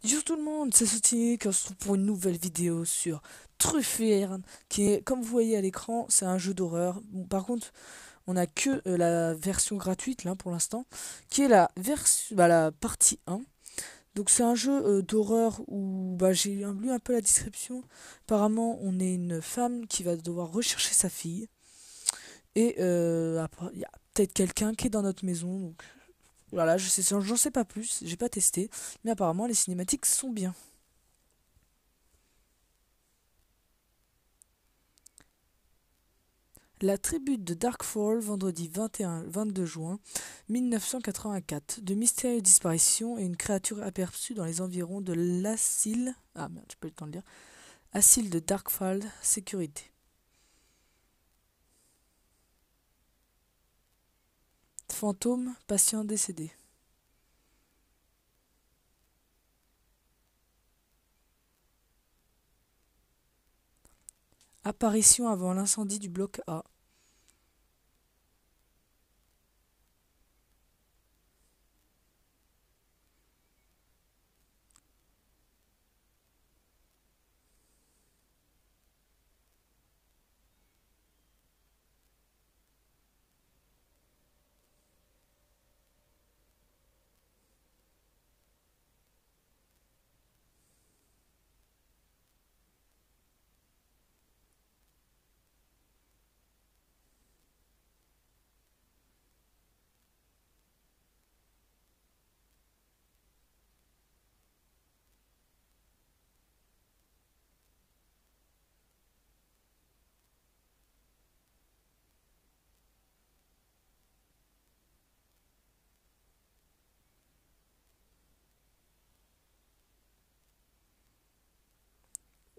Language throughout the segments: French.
Bonjour tout le monde, c'est Soutien qui se retrouve pour une nouvelle vidéo sur Trufferne, qui est, comme vous voyez à l'écran, c'est un jeu d'horreur. Bon, par contre, on a que la version gratuite là pour l'instant, qui est la partie 1. Donc c'est un jeu d'horreur où j'ai lu un peu la description. Apparemment, on est une femme qui va devoir rechercher sa fille. Et après, il y a peut-être quelqu'un qui est dans notre maison. Donc voilà, j'en sais pas plus, j'ai pas testé. Mais apparemment, les cinématiques sont bien. La tribu de Darkfall, vendredi 21-22 juin 1984. De mystérieuses disparitions et une créature aperçue dans les environs de l'asile. Ah merde, j'ai pas eu le temps de lire. Asile de Darkfall, sécurité. Fantôme, patient décédé. Apparition avant l'incendie du bloc A.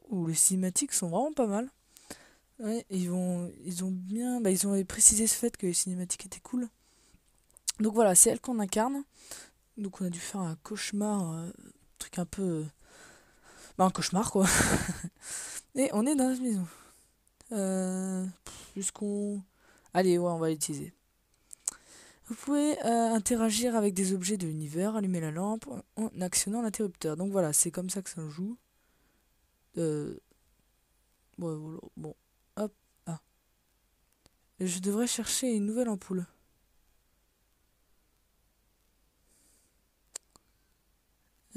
Ouh, les cinématiques sont vraiment pas mal. Ouais, ils ont bien, ils ont précisé ce fait que les cinématiques étaient cool. Donc voilà, c'est elle qu'on incarne. Donc on a dû faire un cauchemar, truc un peu, un cauchemar quoi. Et on est dans la maison. Puisqu'on, allez ouais, on va l'utiliser. Vous pouvez interagir avec des objets de l'univers, allumer la lampe en actionnant l'interrupteur. Donc voilà, c'est comme ça que ça joue. Euh, voilà, bon, hop, ah. Je devrais chercher une nouvelle ampoule.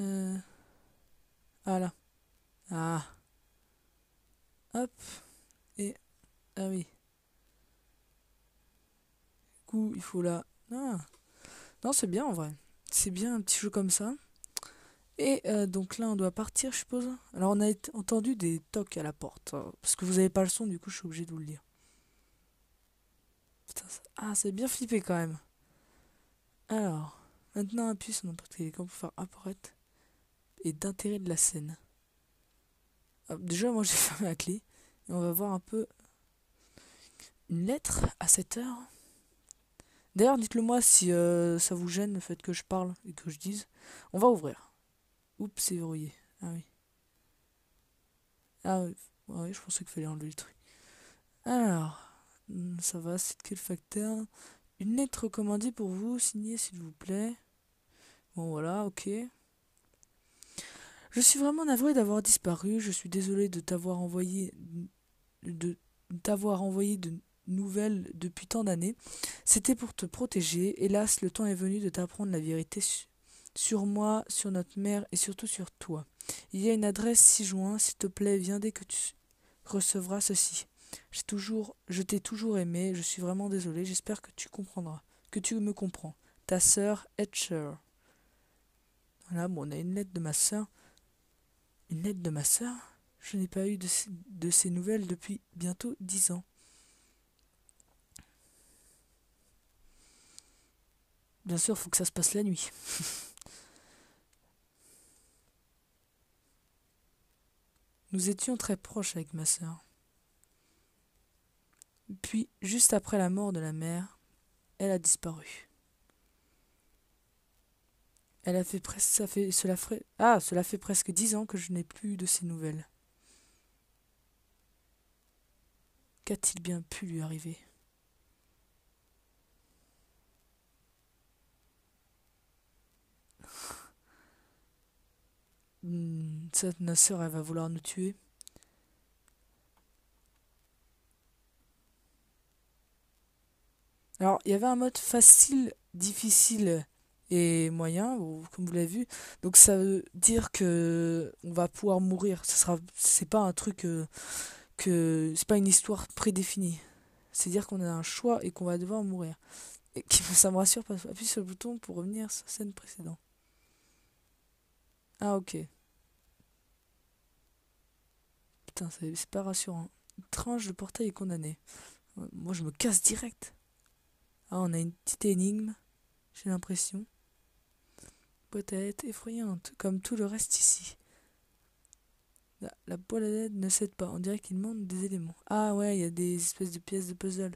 Euh, ah là, ah, hop, et ah oui. Du coup, il faut là. Ah, non, c'est bien en vrai. C'est bien un petit jeu comme ça. Et donc là, on doit partir, je suppose. Alors, on a entendu des tocs à la porte. Parce que vous avez pas le son, du coup, je suis obligé de vous le dire. Putain, ah, c'est bien flippé quand même. Alors, maintenant, appuie sur n'importe quel écran pour faire apparaître et d'intérêt de la scène. Hop, déjà, moi, j'ai fermé la clé. Et on va voir un peu une lettre à cette heure. D'ailleurs, dites-le moi si ça vous gêne le fait que je parle et que je dise. On va ouvrir. Oups, c'est verrouillé. Ah oui. Ah oui, ouais, je pensais qu'il fallait enlever le truc. Alors, ça va, c'est de quel facteur? Une lettre recommandée pour vous, signée s'il vous plaît. Bon voilà, ok. Je suis vraiment navré d'avoir disparu, je suis désolé de t'avoir envoyé de nouvelles depuis tant d'années. C'était pour te protéger. Hélas, le temps est venu de t'apprendre la vérité sur moi, sur notre mère et surtout sur toi. Il y a une adresse 6 juin, s'il te plaît, viens dès que tu recevras ceci. Je t'ai toujours aimé, je suis vraiment désolé, j'espère que tu comprendras, que tu me comprends. Ta sœur, Etcher. Voilà, bon, on a une lettre de ma sœur. Une lettre de ma sœur? Je n'ai pas eu de ces nouvelles depuis bientôt 10 ans. Bien sûr, faut que ça se passe la nuit. Nous étions très proches avec ma sœur. Puis, juste après la mort de la mère, elle a disparu. Elle a fait presque, cela fait presque 10 ans que je n'ai plus de ses nouvelles. Qu'a-t-il bien pu lui arriver? Ma soeur, elle va vouloir nous tuer. Alors, il y avait un mode facile, difficile et moyen, comme vous l'avez vu. Donc, ça veut dire que on va pouvoir mourir. C'est pas un truc c'est pas une histoire prédéfinie. C'est-à-dire qu'on a un choix et qu'on va devoir mourir. Et ça me rassure parce que appuie sur le bouton pour revenir sur la scène précédente. Ah, ok. Putain, c'est pas rassurant. Étrange, le portail est condamné. Moi, je me casse direct. Ah, on a une petite énigme, j'ai l'impression. Peut-être effrayante, comme tout le reste ici. La boîte à lettres ne cède pas, on dirait qu'il manque des éléments. Ah ouais, il y a des espèces de pièces de puzzle.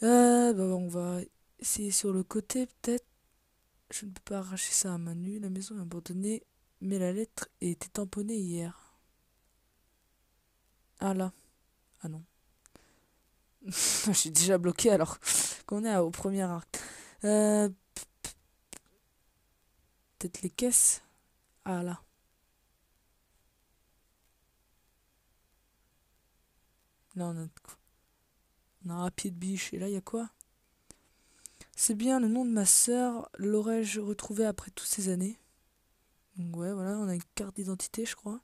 Bah, on va essayer sur le côté, peut-être. Je ne peux pas arracher ça à main nue, la maison est abandonnée, mais la lettre était tamponnée hier. Ah là, ah non. Je suis déjà bloqué alors qu'on est au premier arc. Euh, Peut-être les caisses. Ah là. Là, on a un pied de biche. Et là, il y a quoi? C'est bien le nom de ma sœur. L'aurais-je retrouvé après toutes ces années? Donc, ouais, voilà, on a une carte d'identité, je crois.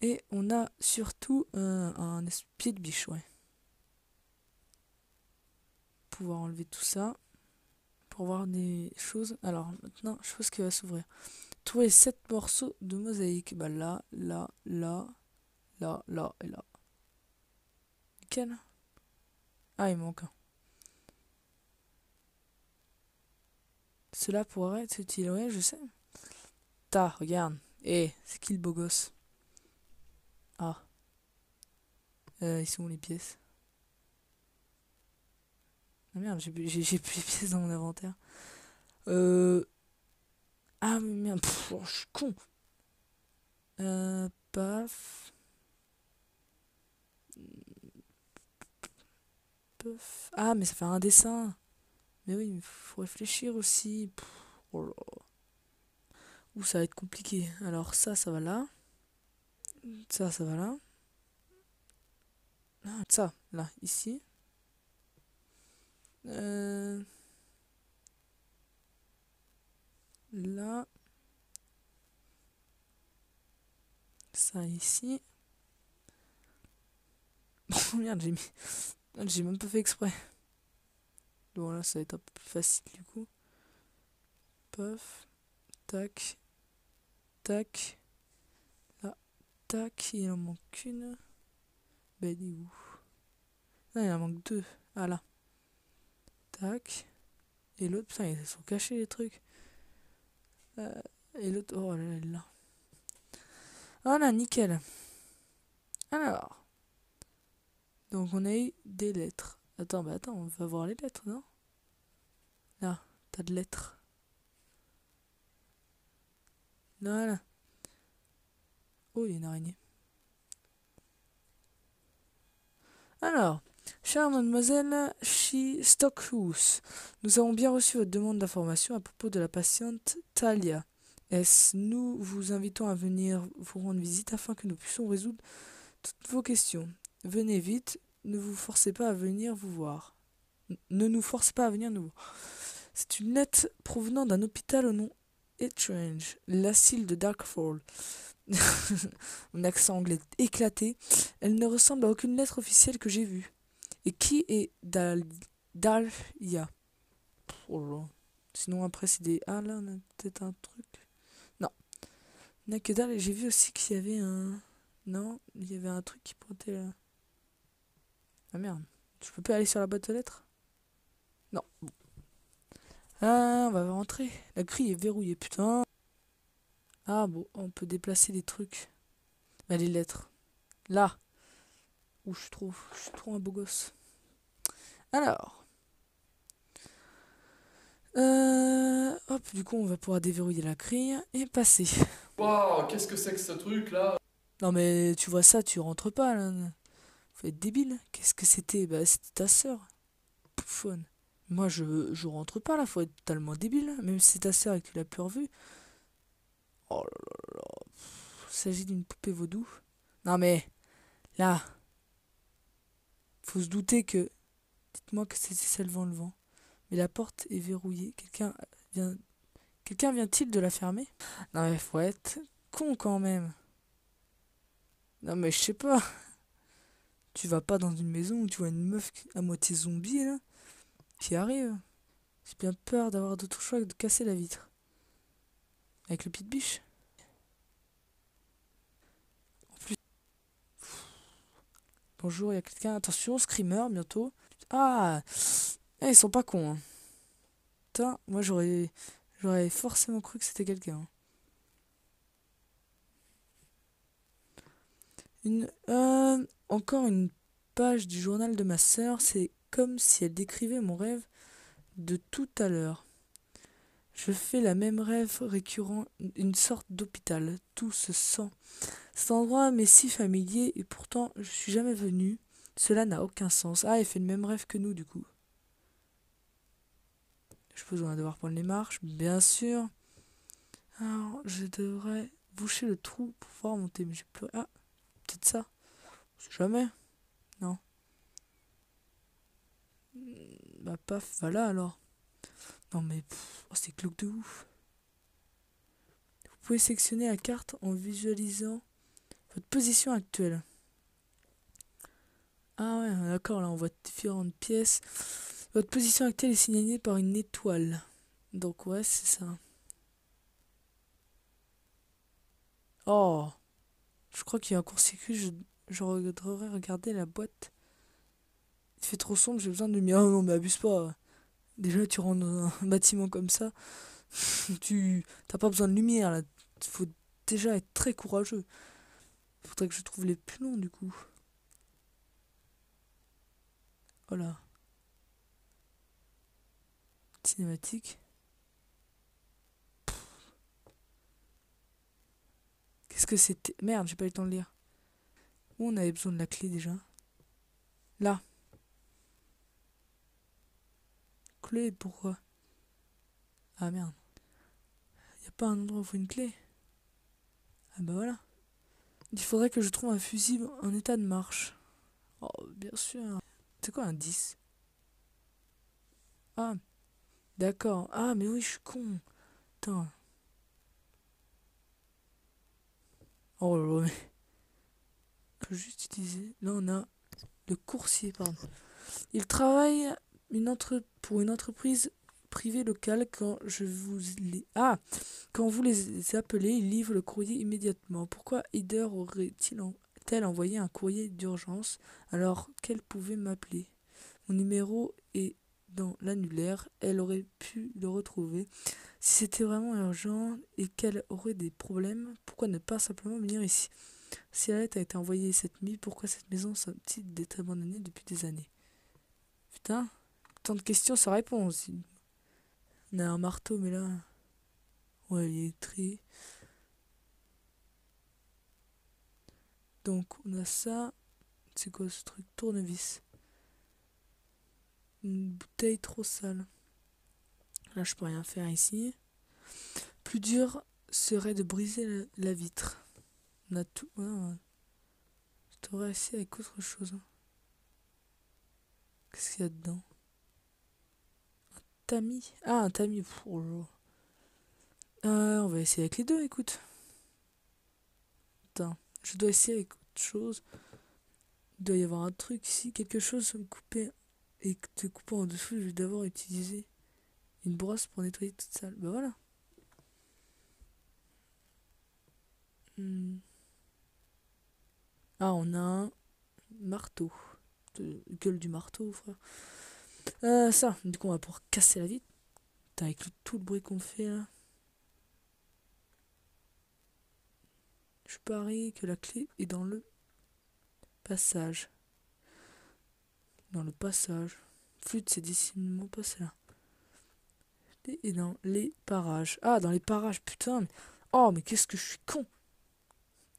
Et on a surtout un pied de biche, ouais. Pouvoir enlever tout ça. Pour voir des choses. Alors, maintenant, chose qui va s'ouvrir. Trouver 7 morceaux de mosaïque. Bah là, là, là, là, là et là. Nickel. Ah, il manque un. Cela pourrait être utile, ouais, je sais. Ta, regarde. Eh, c'est qui le beau gosse? Ah, ils sont où les pièces? Ah merde, j'ai plus les pièces dans mon inventaire. Euh... Ah mais merde, oh, je suis con. Paf, paf. Ah mais ça fait un dessin. Mais oui, il faut réfléchir aussi. Oh là. Ouh, ça va être compliqué. Alors ça va là. Ça va là. Ah, ça, là, ici. Euh... Là. Ça ici. Oh merde, j'ai même pas fait exprès. Bon là, ça va être un peu plus facile du coup. Paf. Tac. Tac. Là. Tac. Il en manque une. Bah, elle est où? Ah, il en manque deux. Ah là. Tac. Et l'autre, putain, ils sont cachés les trucs. Euh, et l'autre, oh là là, elle est là. Voilà, nickel. Alors. Donc on a eu des lettres. Attends, bah attends, on va voir les lettres, non? Là, t'as de lettres. Voilà. Oh, il y a une araignée. Alors, chère mademoiselle Stockhus, nous avons bien reçu votre demande d'information à propos de la patiente Talia. Nous vous invitons à venir vous rendre visite afin que nous puissions résoudre toutes vos questions. Venez vite, ne vous forcez pas à venir vous voir. Ne nous forcez pas à venir nous voir. C'est une lettre provenant d'un hôpital au nom Strange, l'asile de Darkfall. Mon accent anglais éclaté. Elle ne ressemble à aucune lettre officielle que j'ai vue. Et qui est Dahlia? Oh là. Sinon après c'est des... Ah là on a peut-être un truc. Non. Il n'y a que dalle. Et j'ai vu aussi qu'il y avait un... Non, il y avait un truc qui pointait là. Ah merde. Je peux pas aller sur la boîte aux lettres? Non. Bon. Ah, on va rentrer. La grille est verrouillée, putain. Ah bon, on peut déplacer les trucs. Bah les lettres. Là. Où je suis trop un beau gosse. Alors. Hop, du coup, on va pouvoir déverrouiller la grille et passer. Waouh, qu'est-ce que c'est que ce truc là? Non, mais tu vois ça, tu rentres pas là. Faut être débile. Qu'est-ce que c'était? Bah, c'était ta sœur. Pouffonne. Moi, je rentre pas là, faut être totalement débile. Même si c'est ta sœur et que tu l'as plus revue. Oh là là. Il s'agit d'une poupée vaudou. Non mais, là, faut se douter que... Dites-moi que c'est celle devant le vent. Mais la porte est verrouillée. Vient... Quelqu'un vient-il de la fermer? Non mais faut être con quand même. Non mais je sais pas. Tu vas pas dans une maison où tu vois une meuf à moitié zombie là qui arrive. J'ai bien peur d'avoir d'autre choix que de casser la vitre. Avec le pied de biche. En plus. Bonjour, il y a quelqu'un. Attention, screamer bientôt. Ah, ils sont pas cons. Hein. Putain, moi j'aurais forcément cru que c'était quelqu'un. Hein. Encore une page du journal de ma sœur. C'est comme si elle décrivait mon rêve de tout à l'heure. Je fais la même rêve récurrent, une sorte d'hôpital. Tout se sent. Cet endroit m'est si familier et pourtant je suis jamais venu. Cela n'a aucun sens. Ah, elle fait le même rêve que nous du coup. Je suppose qu'on va devoir prendre les marches, bien sûr. Alors, je devrais boucher le trou pour pouvoir monter, mais j'ai plus... Ah, peut-être ça. Je sais jamais. Non. Bah paf, voilà alors. Non mais, oh, c'est glauque de ouf. Vous pouvez sélectionner la carte en visualisant votre position actuelle. Ah ouais, d'accord, là on voit différentes pièces. Votre position actuelle est signalée par une étoile. Donc ouais, c'est ça. Oh, je crois qu'il y a un court-circuit, je devrais regarder la boîte. Il fait trop sombre, j'ai besoin de lumière. Oh non, mais abuse pas. Déjà, tu rentres dans un bâtiment comme ça, t'as pas besoin de lumière là. Faut déjà être très courageux. Faudrait que je trouve les plus longs du coup. Voilà. Cinématique. Qu'est-ce que c'était? Merde, j'ai pas eu le temps de lire. Où on avait besoin de la clé déjà? Là. Clé, pourquoi? Ah merde. Y a pas un endroit où il faut une clé? Ah bah voilà. Il faudrait que je trouve un fusible en état de marche. Oh, bien sûr. C'est quoi un 10? Ah, d'accord. Ah, mais oui, je suis con. Putain. Oh là là, mais... Faut juste utiliser... Là, on a le coursier, pardon. Il travaille pour une entreprise privée locale quand vous les appelez, il livre le courrier immédiatement. Pourquoi Heider aurait-elle envoyé un courrier d'urgence alors qu'elle pouvait m'appeler? Mon numéro est dans l'annulaire, elle aurait pu le retrouver. Si c'était vraiment urgent et qu'elle aurait des problèmes, pourquoi ne pas simplement venir ici? Si la lettre a été envoyée cette nuit, pourquoi cette maison semble-t-il d'être abandonnée depuis des années? Putain, tant de questions sans réponse. On a un marteau, mais là... Ouais, il est tri. Donc, on a ça. C'est quoi ce truc? Tournevis. Une bouteille trop sale. Là, je peux rien faire ici. Plus dur serait de briser la vitre. On a tout... Ouais, je devrais essayer avec autre chose. Hein. Qu'est-ce qu'il y a dedans? Tamis. Ah, un tamis. Oh là là. On va essayer avec les deux, écoute. Attends, je dois essayer avec autre chose. Il doit y avoir un truc ici, quelque chose coupé et te coupant en dessous. Je vais d'abord utiliser une brosse pour nettoyer toute salle. Bah voilà. Hmm. Ah, on a un marteau. Gueule du marteau, frère. Ça, du coup, on va pouvoir casser la vitre. Putain, avec tout le bruit qu'on fait là. Je parie que la clé est dans le passage. Dans le passage. Flûte, c'est décidément pas celle-là. Et dans les parages. Ah, dans les parages, putain. Oh, mais qu'est-ce que je suis con.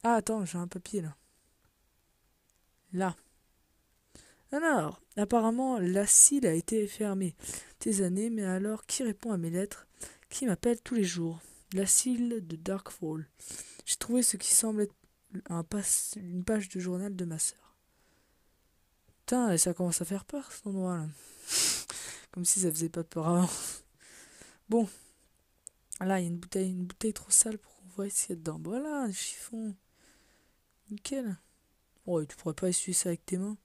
Ah, attends, j'ai un papier là. Là. Alors, apparemment, la CIL a été fermée des années, mais alors qui répond à mes lettres? Qui m'appelle tous les jours? L'asile de Darkfall. J'ai trouvé ce qui semble être une page de journal de ma sœur. Putain, ça commence à faire peur cet endroit là. Comme si ça faisait pas peur avant. Bon, là il y a une bouteille trop sale pour qu'on voit ce qu'il y a dedans. Voilà, le chiffon. Nickel. Oh, tu pourrais pas essuyer ça avec tes mains.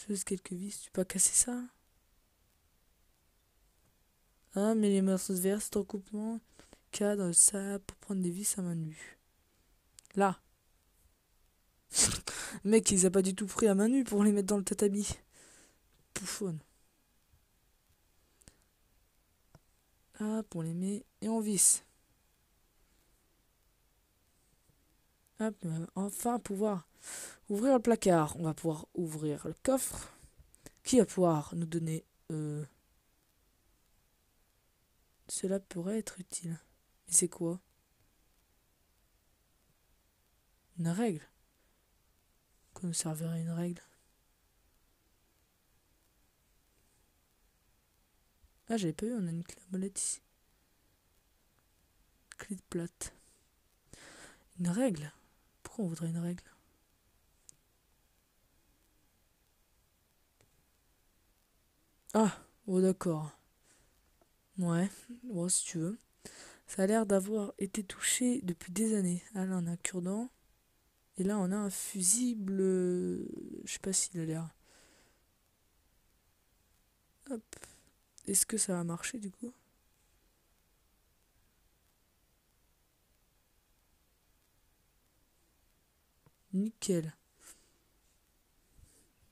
Juste quelques vis, tu peux pas casser ça? Ah, mais les morceaux de verre, c'est en coupement. Cadre, ça, pour prendre des vis à main nue. Là. Le mec, il les a pas du tout pris à main nue pour les mettre dans le tatami. Pouffonne. Hop, on les met et on visse. Hop, on va enfin pouvoir ouvrir le placard. On va pouvoir ouvrir le coffre. Qui va pouvoir nous donner... Cela pourrait être utile. Mais c'est quoi? Une règle? Quoi nous servirait une règle? Ah, j'avais pas vu, on a une clé à molette ici. Clé de plate. Une règle? Pourquoi on voudrait une règle? Ah, oh d'accord. Ouais, bon si tu veux. Ça a l'air d'avoir été touché depuis des années. Ah là on a un cure-dent. Et là on a un fusible. Je sais pas s'il a l'air. Hop. Est-ce que ça va marcher du coup? Nickel.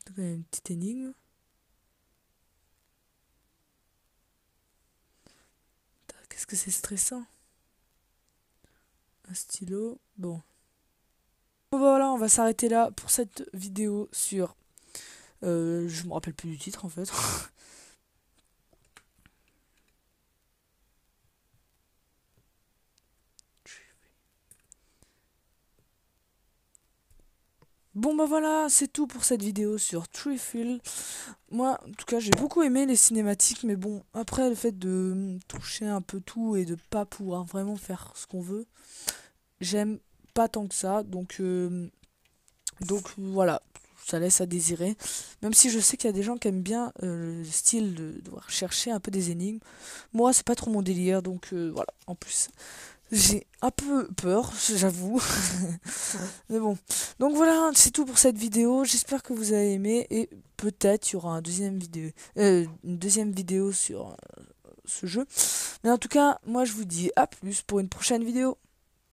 Donc on a une petite énigme. Qu'est-ce que c'est stressant? Un stylo. Bon. Bon bah voilà, on va s'arrêter là pour cette vidéo sur... je me rappelle plus du titre en fait. Bon bah voilà, c'est tout pour cette vidéo sur Treefield. Moi, en tout cas, j'ai beaucoup aimé les cinématiques, mais bon, après le fait de toucher un peu tout et de pas pouvoir vraiment faire ce qu'on veut, j'aime pas tant que ça, donc voilà, ça laisse à désirer. Même si je sais qu'il y a des gens qui aiment bien le style de devoir chercher un peu des énigmes, moi c'est pas trop mon délire, donc voilà. En plus, j'ai un peu peur, j'avoue. Mais bon. Donc voilà, c'est tout pour cette vidéo. J'espère que vous avez aimé. Et peut-être il y aura une deuxième vidéo sur ce jeu. Mais en tout cas, moi je vous dis à plus pour une prochaine vidéo.